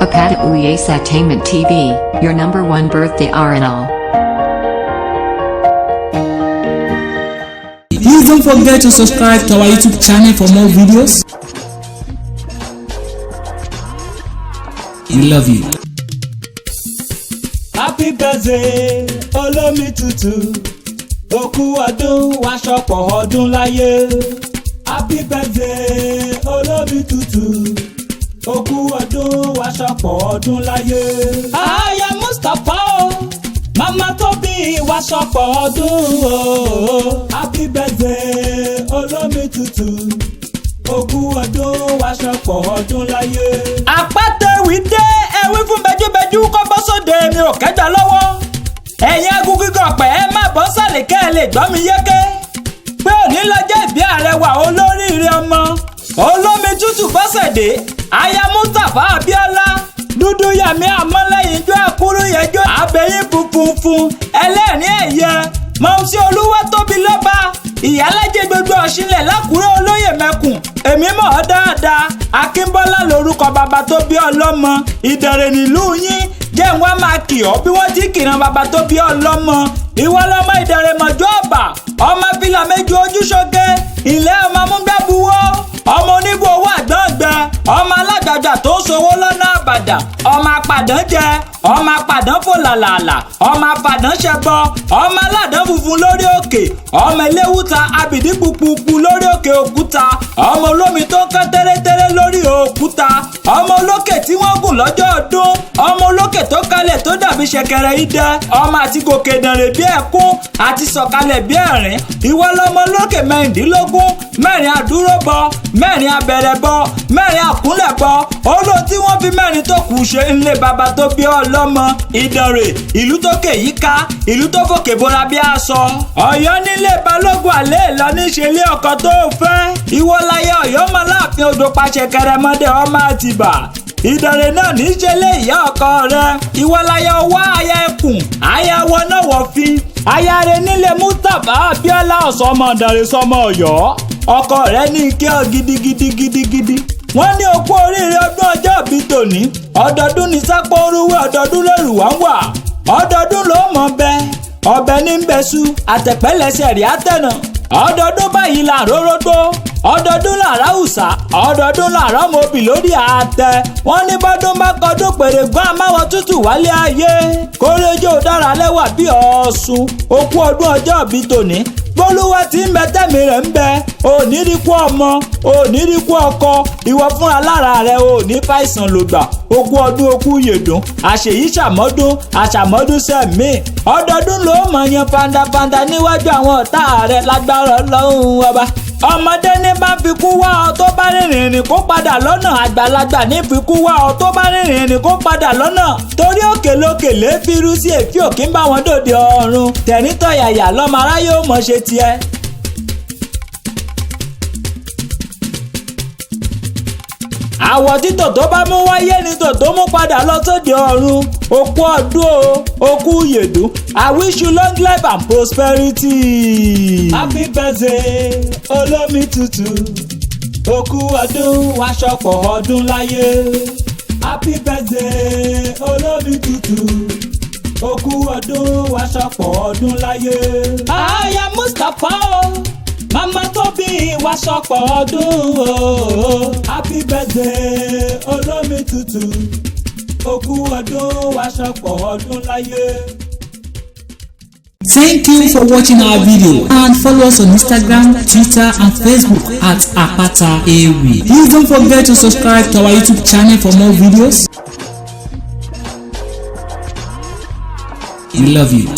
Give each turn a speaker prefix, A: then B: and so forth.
A: Apata Uyasatainment TV, your number one birthday RNL.
B: Please don't forget to subscribe to our YouTube channel for more videos. We love you.
C: Happy birthday, Olomi Tutu. Oku ọdún wa ṣọ̀pọ̀ ọdún láyé. Happy birthday, Olomi Tutu. Oku ọdún wa ṣọ̀pọ̀ ọdún láyé. Aya Mustapha o, Mama Tobi wa ṣọ̀pọ̀ ọdún o. Happy birthday, Olomi Tutu. Oku ọdún wa ṣọ̀pọ̀ ọdún láyé. Àpàtẹ́wì dé ẹ̀wí fún bẹ́júbẹ́jú kọ́ bọ́ sóde mi ò kẹ́jà lọ́wọ́. Ẹ̀yin agúgígọ̀ pẹ̀ ẹ má bọ́ sálẹ̀ kẹ́ ẹ lè gbọ́ mi yéké. Pé òní lọ́jọ́ ìbí Àrẹwà olóríire ọmọ. Olómi Tútù Bọ́sẹ̀dé, Aya Mustapha Abíọ́lá. Dúdú Yẹmí Àmọ́lẹ́yìnjọ́ Àkúrú yẹjọ́ Abẹ́yìn funfun ẹlẹ́rìn ẹ̀yẹ. Mọ̀ọ́sí Olúwatóbi lọ́ba. Ìyálájẹ gbogbo ọ̀ṣinlẹ̀ lákùrẹ́ olóyè mẹ́kùn. Èmi mọ̀ ọ́ dáadáa. Akínbọ́lá lorúkọ bàbá tó bí ọlọ́mọ. Ìdẹ̀rẹ̀ nílùú yín. Jẹ́ ń wá máa kì ọ́ bí wọ́n ti kìran bàbá tó bí ọlọ́mọ. Ìwọ lọmọ Ìdẹ̀rẹ̀ mọ̀jọ́ ọ̀bà. Ọmọ fìlà méjì ojúṣoge. Ilé ọmọ amúgbàbúwọ́. Ọmọ oníbò owó àgbọ̀ngbẹ. Ọmọ alágbàgbà tó ń ṣòwò lọ́nà àbàdà. Ọmọ apàdán jẹ. Ọmọ apàdán fò làlàlà. Ọmọ apàdán ṣẹbọ. Ọmọ aládán funfun lórí òkè. Ọmọ eléwúta abìdí pupupu lórí òkè òkúta. Ọmọ olómi tó ń kán tẹ́rẹ́tẹ́rẹ́ lórí òkúta. Ọmọ olókè tí wọ́n gùn lọ́jọ́ ọdún. Ọmọ olókè tó kalẹ̀ tó dàbí ṣẹ̀kẹ̀rẹ̀ idẹ. Ọmọ àti gòkè dànrè bí ẹkún àti sọ̀kalẹ̀ bí ẹ̀rín. Ìwọ lọmọ olókè mẹ́rìndínlógún. Mẹ́rin àdúróbọ, mẹ́rin abẹ̀rẹ̀bọ, mẹ́rin àkúnlẹ̀bọ. Olóò tí wọ́n fi mẹ́rin tó kù ṣe ńlé bàbá tó bí ọlọ́mọ. Ìdànrè, ìlú tó kè yíká, ìlú tó fòkè bora bí aṣọ. Ọ̀yọ́ nílé balógun àlẹ́ ìlọ níṣe ilé ọkọ tó fẹ́. Ìwọ láyé Ọ̀yọ́ mọ láàfin odò pàṣẹ kẹrẹmọdé ọmọ Àtìbà. Ìdànrè náà níṣe lé ìyá ọkọ rẹ. Ìwọ láyé ọwọ́ aya ẹkùn, aya wọnà wọ̀fin. Aya rẹ nílé Mustapha Abíọ́lá ọ̀sọ́mọ Ìdànrè sọmọ Ọ̀yọ́. Ọkọ rẹ ní ike ọ gidigidi. Wọ́n ní okú oríire ọdún ọjọ́ ìbí tòní. Ọdọọdún ní sápó orúwé, ọdọọdún lẹ́rù wá ń wà. Ọdọọdún ló mọ̀ bẹ́. Ọbẹ̀ ní ń bẹ̀sù, àtẹ̀pẹ́lẹsẹ̀ rí àtẹ̀nà. Ọdọọdún báyìí là rórógbó. Ọdọọdún làrá ùsà. Ọdọọdún làrá mobì lórí àtẹ. Wọ́n ní bọ́dún bá kọdún pèrègùn àmáwọ̀ tútù wálé ayé. Kórèjò dára lẹ́wà bí Ọ̀ṣun. Okú ọdún ọjọ́ ìbí tòní. Bólúwa tí ń bẹ tẹ́mi rẹ̀ ń bẹ. Òní rí kú ọmọ, òní rí kú ọkọ. Ìwọ fúnra lára rẹ̀ òní fàìsàn lògbà. Okú ọdún okú yèdùn. Àṣèyí ṣàmọ́dún, àṣàmọ́dún sẹ́mi. Ọdọọdún ló mọ̀ yan fandafanda níwájú àwọn ọ̀tá rẹ̀ lágbára Ọlọ́run ọba. Ọmọdé ní bá fi kú wá ọ tó bá rìnrìn rìn kó padà lọ́nà. Àgbàlagbà ní fi kú wá ọ tó bá rìnrìn rìn kó padà lọ́nà. Torí òkè lókè lè fi rú sí èéfì òkè ń bá wọn dòde ọ̀run. Tẹ̀rítọ̀yàyà lọ́mọ aráyé ó mọ̀ ṣe tiẹ̀. Àwọ̀ títò tó bá mú wáyé ni tòtó mú padà lọ sóde ọ̀run. Okú ọdún o, okú yèdùn. I wish you long life and prosperity. Happy birthday, Olomi Tutu. Okú ọdún wa ṣọ̀pọ̀ ọdún láyé. Happy birthday, Olomi Tutu. Okú ọdún wa ṣọ̀pọ̀ ọdún láyé. Aya Mustapha o. Mama Tobi wa ṣọ̀pọ̀ ọdún o. Happy birthday, Olomi Tutu. Okú ọdún wa ṣọ̀pọ̀ ọdún láyé.
B: Thank you for watching our video and follow us on Instagram, Twitter and Facebook at Apata Ewi. Please don't forget to subscribe to our YouTube channel for more videos. We love you.